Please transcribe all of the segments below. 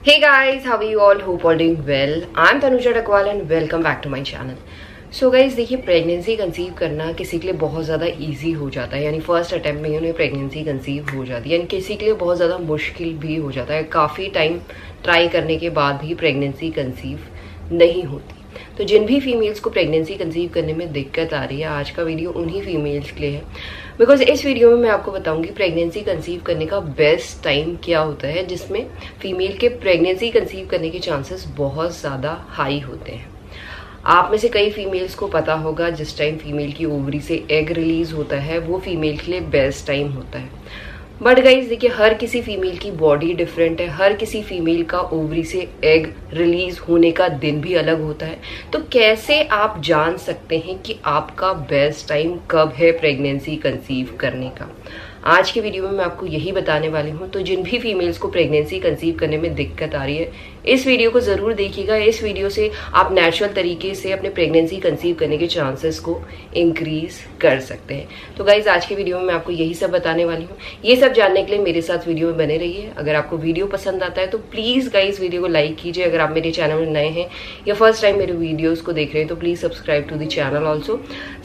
Hey guys, how are you all? Hope all doing well. I'm Tanuja Dakwal and welcome back to my channel. So guys, देखिए pregnancy conceive करना किसी के लिए बहुत ज़्यादा easy हो जाता है, यानी फर्स्ट अटेम्प्ट में उन्हें प्रेगनेंसी कंसीव हो जाती है, यानी किसी के लिए बहुत ज़्यादा मुश्किल भी हो जाता है, काफ़ी टाइम ट्राई करने के बाद भी प्रेगनेंसी कंसीव नहीं होती। तो जिन भी फीमेल्स को प्रेगनेंसी कंसीव करने में दिक्कत आ रही है, आज का वीडियो उन्हीं फीमेल्स के लिए है। बिकॉज इस वीडियो में मैं आपको बताऊंगी प्रेगनेंसी कंसीव करने का बेस्ट टाइम क्या होता है, जिसमें फीमेल के प्रेगनेंसी कंसीव करने के चांसेस बहुत ज़्यादा हाई होते हैं। आप में से कई फीमेल्स को पता होगा जिस टाइम फीमेल की ओवरी से एग रिलीज होता है वो फीमेल के लिए बेस्ट टाइम होता है। बट गाइज देखिए, हर किसी फीमेल की बॉडी डिफरेंट है, हर किसी फीमेल का ओवरी से एग रिलीज होने का दिन भी अलग होता है। तो कैसे आप जान सकते हैं कि आपका बेस्ट टाइम कब है प्रेगनेंसी कंसीव करने का? आज के वीडियो में मैं आपको यही बताने वाली हूँ। तो जिन भी फीमेल्स को प्रेगनेंसी कंसीव करने में दिक्कत आ रही है, इस वीडियो को ज़रूर देखिएगा। इस वीडियो से आप नेचुरल तरीके से अपने प्रेगनेंसी कंसीव करने के चांसेस को इंक्रीज कर सकते हैं। तो गाइज आज के वीडियो में मैं आपको यही सब बताने वाली हूँ। ये सब जानने के लिए मेरे साथ वीडियो में बने रहिए। अगर आपको वीडियो पसंद आता है तो प्लीज़ गाइज वीडियो को लाइक कीजिए। अगर आप मेरे चैनल में नए हैं या फर्स्ट टाइम मेरे वीडियोज़ को देख रहे हैं तो please subscribe to the channel also.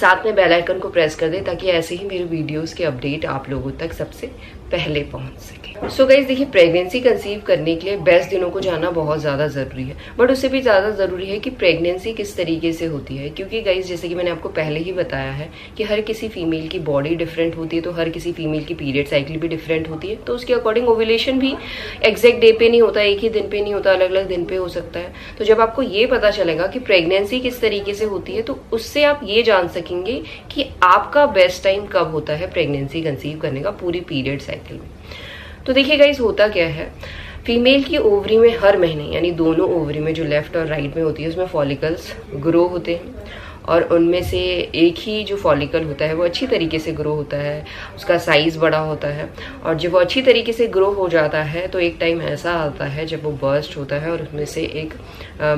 साथ में बेल आइकन को प्रेस कर दें ताकि ऐसे ही मेरे वीडियोज़ के अपडेट आप लोगों तक सबसे पहले पहुंच सके। सो गाइज देखिए, प्रेगनेंसी कंसीव करने के लिए बेस्ट दिनों को जानना बहुत ज़्यादा ज़रूरी है, बट उससे भी ज़्यादा ज़रूरी है कि प्रेगनेंसी किस तरीके से होती है। क्योंकि गाइज जैसे कि मैंने आपको पहले ही बताया है कि हर किसी फीमेल की बॉडी डिफरेंट होती है, तो हर किसी फीमेल की पीरियड साइकिल भी डिफरेंट होती है। तो उसके अकॉर्डिंग ओव्यूलेशन भी एग्जैक्ट डे पे नहीं होता, एक ही दिन पे नहीं होता, अलग अलग दिन पे हो सकता है। तो जब आपको ये पता चलेगा कि प्रेगनेंसी किस तरीके से होती है, तो उससे आप ये जान सकेंगे कि आपका बेस्ट टाइम कब होता है प्रेगनेंसी कंसीव करने का पूरी पीरियड साइकिल में। तो देखिए गाइस, होता क्या है, फीमेल की ओवरी में हर महीने, यानी दोनों ओवरी में जो लेफ्ट और राइट में होती है, उसमें फॉलिकल्स ग्रो होते हैं और उनमें से एक ही जो फॉलिकल होता है वो अच्छी तरीके से ग्रो होता है, उसका साइज़ बड़ा होता है। और जब वो अच्छी तरीके से ग्रो हो जाता है तो एक टाइम ऐसा आता है जब वो बर्स्ट होता है और उसमें से एक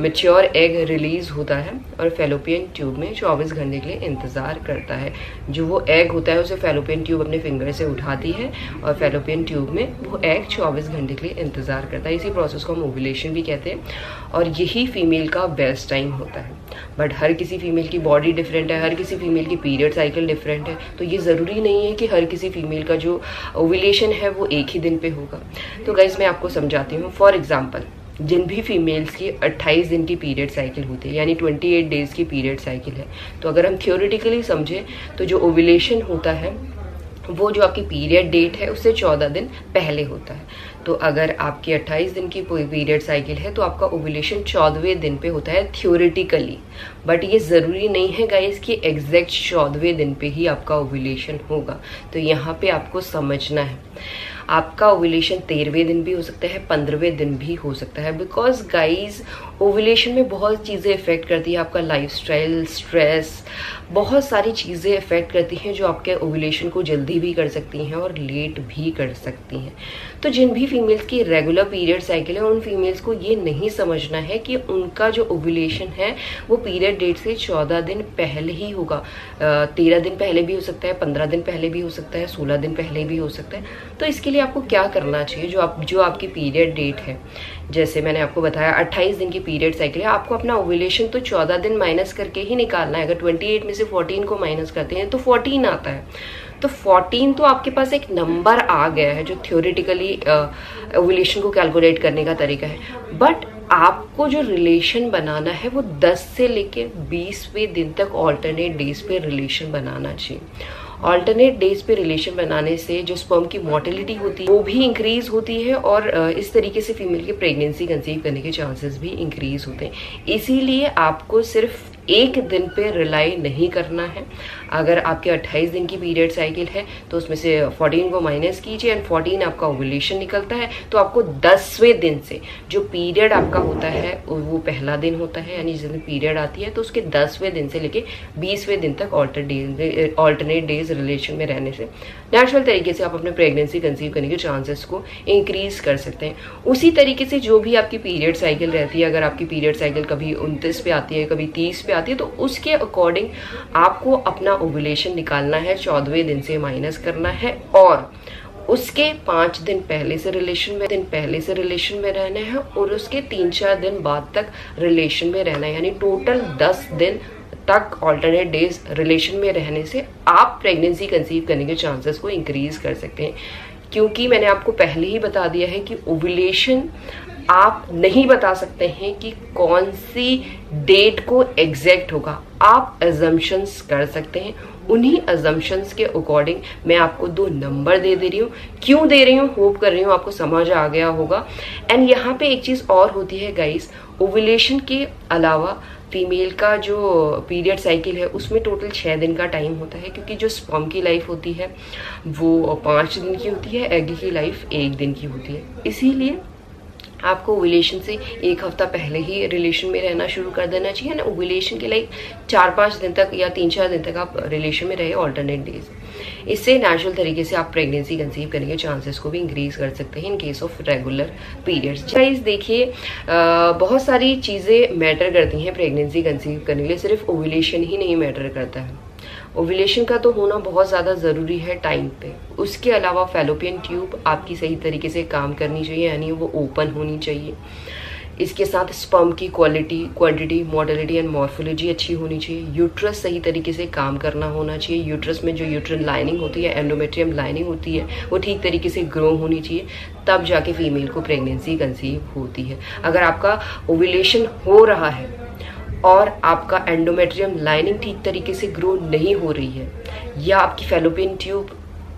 मैच्योर एग रिलीज होता है और फैलोपियन ट्यूब में 24 घंटे के लिए इंतज़ार करता है। जो वो एग होता है उसे फैलोपियन ट्यूब अपने फिंगर से उठाती है और फैलोपियन ट्यूब में वो एग 24 घंटे के लिए इंतज़ार करता है। इसी प्रोसेस को हम ओव्यूलेशन भी कहते हैं और यही फीमेल का बेस्ट टाइम होता है। बट हर किसी फीमेल की बॉडी डिफरेंट है, हर किसी फीमेल की पीरियड साइकिल डिफरेंट है, तो ये ज़रूरी नहीं है कि हर किसी फीमेल का जो ओव्यूलेशन है वो एक ही दिन पे होगा। तो गाइस मैं आपको समझाती हूँ। फॉर एग्जांपल, जिन भी फीमेल्स की 28 दिन की पीरियड साइकिल होती है, यानी 28 डेज़ की पीरियड साइकिल है, तो अगर हम थियोरेटिकली समझें तो जो ओव्यूलेशन होता है वो जो आपकी पीरियड डेट है उससे 14 दिन पहले होता है। तो अगर आपकी 28 दिन की पीरियड साइकिल है तो आपका ओव्यूलेशन 14वें दिन पे होता है थियोरेटिकली। बट ये ज़रूरी नहीं है गाइस कि एग्जैक्ट 14वें दिन पे ही आपका ओव्यूलेशन होगा। तो यहाँ पे आपको समझना है, आपका ओव्यूलेशन 13वें दिन भी हो सकता है, 15वें दिन भी हो सकता है। बिकॉज गाइज ओव्यूलेशन में बहुत चीज़ें इफेक्ट करती है, आपका लाइफस्टाइल, स्ट्रेस, बहुत सारी चीज़ें इफेक्ट करती हैं जो आपके ओव्यूलेशन को जल्दी भी कर सकती हैं और लेट भी कर सकती हैं। तो जिन भी फीमेल्स की रेगुलर पीरियड साइकिल है उन फीमेल्स को ये नहीं समझना है कि उनका जो ओव्यूलेशन है वो पीरियड डेट से 14 दिन पहले ही होगा। 13 दिन पहले भी हो सकता है, 15 दिन पहले भी हो सकता है, 16 दिन पहले भी हो सकता है। तो इसके लिए आपको क्या करना चाहिए, जो आपकी पीरियड डेट है, जैसे मैंने आपको बताया 28 दिन की पीरियड साइकिल है, आपको अपना ओव्यूलेशन तो 14 दिन माइनस करके ही निकालना है। अगर 28 में से 14 को माइनस करते हैं तो 14 आता है। तो 14 तो आपके पास एक नंबर आ गया है जो थ्योरेटिकली ओव्यूलेशन को कैलकुलेट करने का तरीका है। बट आपको जो रिलेशन बनाना है वो 10 से लेके 20वें दिन तक ऑल्टरनेट डेज पे रिलेशन बनाना चाहिए। ऑल्टरनेट डेज पे रिलेशन बनाने से जो स्पर्म की मोर्टेलिटी होती है वो भी इंक्रीज होती है और इस तरीके से फीमेल के प्रेगनेंसी कंसीव करने के चांसेस भी इंक्रीज होते हैं। इसीलिए आपको सिर्फ एक दिन पे रिलाई नहीं करना है। अगर आपके 28 दिन की पीरियड साइकिल है तो उसमें से 14 को माइनस कीजिए एंड 14 आपका ओव्यूलेशन निकलता है, तो आपको 10वें दिन से जो पीरियड आपका होता है वो पहला दिन होता है, यानी जिस दिन पीरियड आती है तो उसके 10वें दिन से लेके 20वें दिन तक ऑल्टरनेट डेज रिलेशन में रहने से नेचुरल तरीके से आप अपने प्रेगनेंसी कंसीव करने के चांसेस को इंक्रीज कर सकते हैं। उसी तरीके से जो भी आपकी पीरियड साइकिल रहती है, अगर आपकी पीरियड साइकिल कभी 29 पे आती है, कभी 30 पे आती है, तो उसके अकॉर्डिंग आपको अपना ओव्यूलेशन निकालना है, 14वें दिन से माइनस करना है और उसके 5 दिन पहले से रिलेशन में रहना है और उसके 3-4 दिन बाद तक रिलेशन में रहना है, यानी टोटल 10 दिन तक ऑल्टरनेट डेज रिलेशन में रहने से आप प्रेगनेंसी कंसीव करने के चांसेस को इंक्रीज कर सकते हैं। क्योंकि मैंने आपको पहले ही बता दिया है कि ओव्यूलेशन आप नहीं बता सकते हैं कि कौन सी डेट को एग्जैक्ट होगा, आप अजम्पशंस कर सकते हैं। उन्हीं अजम्पशंस के अकॉर्डिंग मैं आपको 2 नंबर दे रही हूँ। क्यों दे रही हूँ, होप कर रही हूँ आपको समझ आ गया होगा। एंड यहाँ पे एक चीज़ और होती है गाइस, ओव्यूलेशन के अलावा फीमेल का जो पीरियड साइकिल है उसमें टोटल 6 दिन का टाइम होता है, क्योंकि जो स्पर्म की लाइफ होती है वो 5 दिन की होती है, एग की लाइफ 1 दिन की होती है। इसीलिए आपको ओव्यूलेशन से 1 हफ्ता पहले ही रिलेशन में रहना शुरू कर देना चाहिए ना। ओव्यूलेशन के लाइक 4-5 दिन तक या 3-4 दिन तक आप रिलेशन में रहे ऑल्टरनेट डेज। इससे नेचुरल तरीके से आप प्रेगनेंसी कंसीव करने के चांसेस को भी इंक्रीज कर सकते हैं in case of regular periods. Guys देखिए, बहुत सारी चीज़ें मैटर करती हैं प्रेगनेंसी कंसीव करने के लिए, सिर्फ ओव्यूलेशन ही नहीं मैटर करता है। ओव्यूलेशन का तो होना बहुत ज़्यादा ज़रूरी है टाइम पे। उसके अलावा फैलोपियन ट्यूब आपकी सही तरीके से काम करनी चाहिए, यानी वो ओपन होनी चाहिए। इसके साथ स्पर्म की quality, quantity, modality and morphology अच्छी होनी चाहिए। यूट्रस सही तरीके से काम करना होना चाहिए। यूट्रस में जो यूट्रन लाइनिंग होती है, एंडोमेट्रियम लाइनिंग होती है, वो ठीक तरीके से ग्रो होनी चाहिए, तब जाके फीमेल को प्रेगनेंसी कंसीव होती है। अगर आपका ओव्यूलेशन हो रहा है और आपका एंडोमेट्रियम लाइनिंग ठीक तरीके से ग्रो नहीं हो रही है, या आपकी फैलोपियन ट्यूब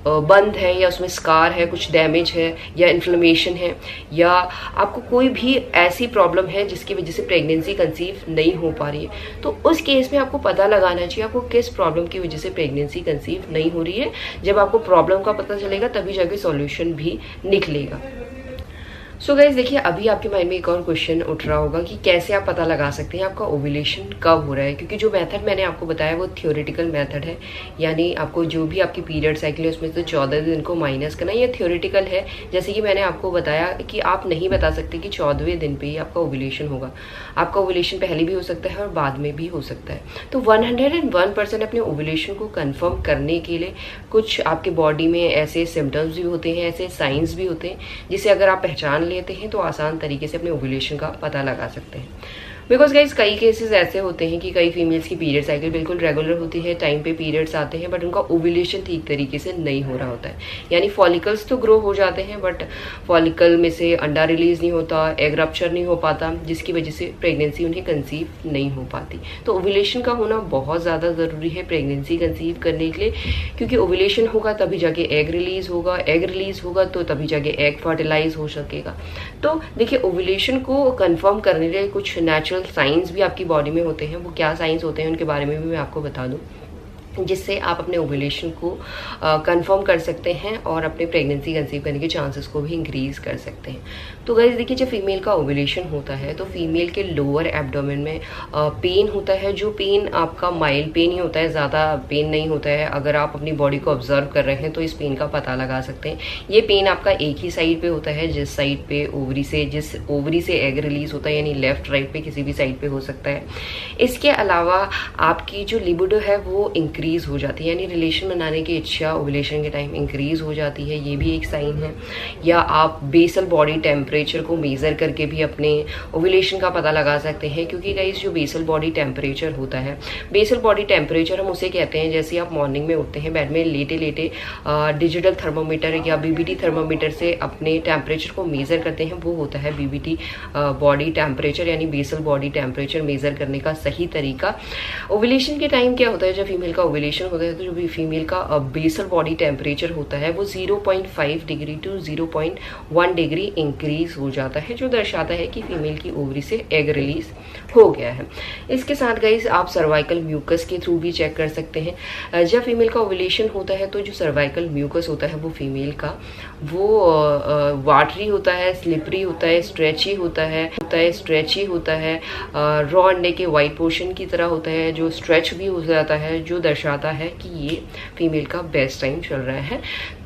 बंद है, या उसमें स्कार है, कुछ डैमेज है, या इन्फ्लेमेशन है, या आपको कोई भी ऐसी प्रॉब्लम है जिसकी वजह से प्रेगनेंसी कंसीव नहीं हो पा रही है, तो उस केस में आपको पता लगाना चाहिए आपको किस प्रॉब्लम की वजह से प्रेगनेंसी कंसीव नहीं हो रही है। जब आपको प्रॉब्लम का पता चलेगा तभी जाके सॉल्यूशन भी निकलेगा। सो गाइज देखिए, अभी आपके माइंड में एक और क्वेश्चन उठ रहा होगा कि कैसे आप पता लगा सकते हैं आपका ओव्यूलेशन कब हो रहा है, क्योंकि जो मेथड मैंने आपको बताया वो थ्योरेटिकल मेथड है, यानी आपको जो भी आपकी पीरियड साइकिल है उसमें से 14 दिन को माइनस करना, ये थ्योरेटिकल है। जैसे कि मैंने आपको बताया कि आप नहीं बता सकते कि 14वें दिन पे ही आपका ओव्यूलेशन होगा। आपका ओव्यूलेशन पहले भी हो सकता है और बाद में भी हो सकता है। तो 101% अपने ओव्यूलेशन को कन्फर्म करने के लिए कुछ आपके बॉडी में ऐसे सिम्टम्स भी होते हैं, ऐसे साइंस भी होते हैं, जिसे अगर आप पहचान लेते हैं तो आसान तरीके से अपने ओव्यूलेशन का पता लगा सकते हैं। बिकॉज गाइज कई केसेस ऐसे होते हैं कि कई फीमेल्स की पीरियड साइकिल बिल्कुल रेगुलर होती है, टाइम पे पीरियड्स आते हैं, बट उनका ओव्यूलेशन ठीक तरीके से नहीं हो रहा होता है। यानी फॉलिकल्स तो ग्रो हो जाते हैं बट फॉलिकल में से अंडा रिलीज नहीं होता, एग रप्चर नहीं हो पाता, जिसकी वजह से प्रेगनेंसी उन्हें कंसीव नहीं हो पाती। तो ओव्यूलेशन का होना बहुत ज़्यादा ज़रूरी है प्रेगनेंसी कंसीव करने के लिए, क्योंकि ओव्यूलेशन होगा तभी जाके एग रिलीज होगा, एग रिलीज होगा तो तभी जाके एग फर्टिलाइज हो सकेगा। तो देखिए, ओव्यूलेशन को कंफर्म करने के लिए कुछ नेचुरल साइंस भी आपकी बॉडी में होते हैं। वो क्या साइंस होते हैं उनके बारे में भी मैं आपको बता दूं, जिससे आप अपने ओव्यूलेशन को कंफर्म कर सकते हैं और अपने प्रेगनेंसी कंसीव करने के चांसेस को भी इंक्रीज कर सकते हैं। तो गाइस देखिए, जब फीमेल का ओव्यूलेशन होता है तो फीमेल के लोअर एब्डोमेन में पेन होता है। जो पेन आपका माइल्ड पेन ही होता है, ज़्यादा पेन नहीं होता है। अगर आप अपनी बॉडी को ऑब्जर्व कर रहे हैं तो इस पेन का पता लगा सकते हैं। ये पेन आपका एक ही साइड पे होता है, जिस साइड पे जिस ओवरी से एग रिलीज होता है, यानी लेफ्ट राइट पे किसी भी साइड पे हो सकता है। इसके अलावा आपकी जो लिबिडो है वो इंक्रीज हो जाती है, यानी रिलेशन बनाने की इच्छा ओव्यूलेशन के टाइम इंक्रीज हो जाती है, ये भी एक साइन है। या आप बेसल बॉडी टेम्परेचर को मेजर करके भी अपने ओव्यूलेशन का पता लगा सकते हैं, क्योंकि गाइस जो बेसल बॉडी टेम्परेचर होता है, बेसल बॉडी टेम्परेचर हम उसे कहते हैं जैसे आप मॉर्निंग में उठते हैं बेड में लेटे लेटे डिजिटल थर्मोमीटर या बीबीटी थर्मोमीटर से अपने टेम्परेचर को मेजर करते हैं, वो होता है बीबीटी बॉडी टेम्परेचर, यानी बेसल बॉडी टेम्परेचर मेजर करने का सही तरीका। ओव्यूलेशन के टाइम क्या होता है, जब फीमेल का ओव्यूलेशन होता है तो जो भी फीमेल का बेसल बॉडी टेम्परेचर होता है वो 0.5 डिग्री टू 0.1 डिग्री इंक्रीज हो जाता है, जो दर्शाता है कि फीमेल की ओवरी से एग रिलीज हो गया है। इसके साथ गाइस आप सर्वाइकल म्यूकस के थ्रू भी चेक कर सकते हैं। जब फीमेल का ओव्यूलेशन होता है तो जो सर्वाइकल म्यूकस होता है वो फीमेल का वो वाटरी होता है, स्लिपरी होता है, स्ट्रेची होता है, रॉ अंडे के वाइट पोर्शन की तरह होता है, जो स्ट्रेच भी हो जाता है, जो दर्शाता है कि ये फीमेल का बेस्ट टाइम चल रहा है।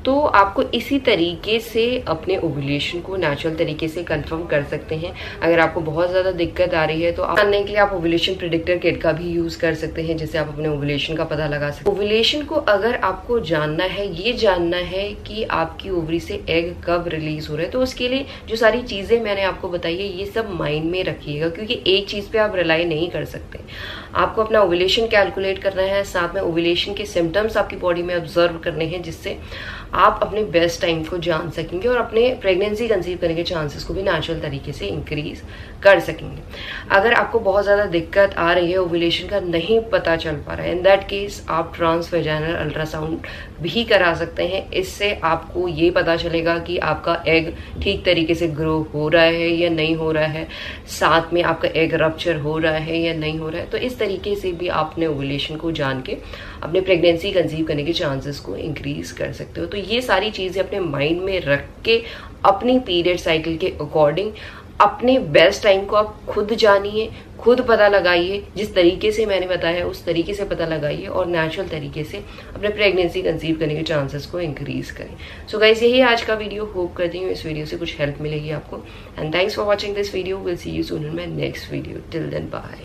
तो आपको इसी तरीके से अपने ओव्यूलेशन को नेचुरल तरीके से कंफर्म कर सकते हैं। अगर आपको बहुत ज़्यादा दिक्कत आ रही है तो जानने के लिए आप ओव्यूलेशन प्रेडिक्टर किट का भी यूज़ कर सकते हैं, जिससे आप अपने ओव्यूलेशन का पता लगा सकते हैं। ओव्यूलेशन को अगर आपको जानना है, ये जानना है कि आपकी ओवरी से एग कब रिलीज हो रहा है, तो उसके लिए जो सारी चीज़ें मैंने आपको बताई है ये सब माइंड में रखिएगा, क्योंकि एक चीज़ पे आप रिलाई नहीं कर सकते। आपको अपना ओव्यूलेशन कैलकुलेट करना है, साथ में ओव्यूलेशन के सिम्टम्स आपकी बॉडी में ऑब्जर्व करने हैं, जिससे आप अपने बेस्ट टाइम को जान सकेंगे और अपने प्रेगनेंसी कंसीव करने के चांसेस को भी नेचुरल तरीके से इंक्रीज कर सकेंगे। अगर आपको बहुत ज़्यादा दिक्कत आ रही है, ओव्यूलेशन का नहीं पता चल पा रहा है, इन दैट केस आप ट्रांसवेजाइनल अल्ट्रासाउंड भी करा सकते हैं। इससे आपको ये पता चलेगा कि आपका एग ठीक तरीके से ग्रो हो रहा है या नहीं हो रहा है, साथ में आपका एग रप्चर हो रहा है या नहीं हो रहा है। तो इस तरीके से भी आप अपने ओव्यूलेशन को जान के अपने प्रेगनेंसी कंसीव करने के चांसेस को इंक्रीज कर सकते हो। तो ये सारी चीज़ें अपने माइंड में रख के अपनी पीरियड साइकिल के अकॉर्डिंग अपने बेस्ट टाइम को आप खुद जानिए, खुद पता लगाइए। जिस तरीके से मैंने बताया उस तरीके से पता लगाइए और नेचुरल तरीके से अपने प्रेगनेंसी कंसीव करने के चांसेस को इंक्रीज करें। सो गाइस, यही आज का वीडियो। होप करती हूँ इस वीडियो से कुछ हेल्प मिलेगी आपको। And thanks for watching this video. Will see you soon in my next video. Till then bye.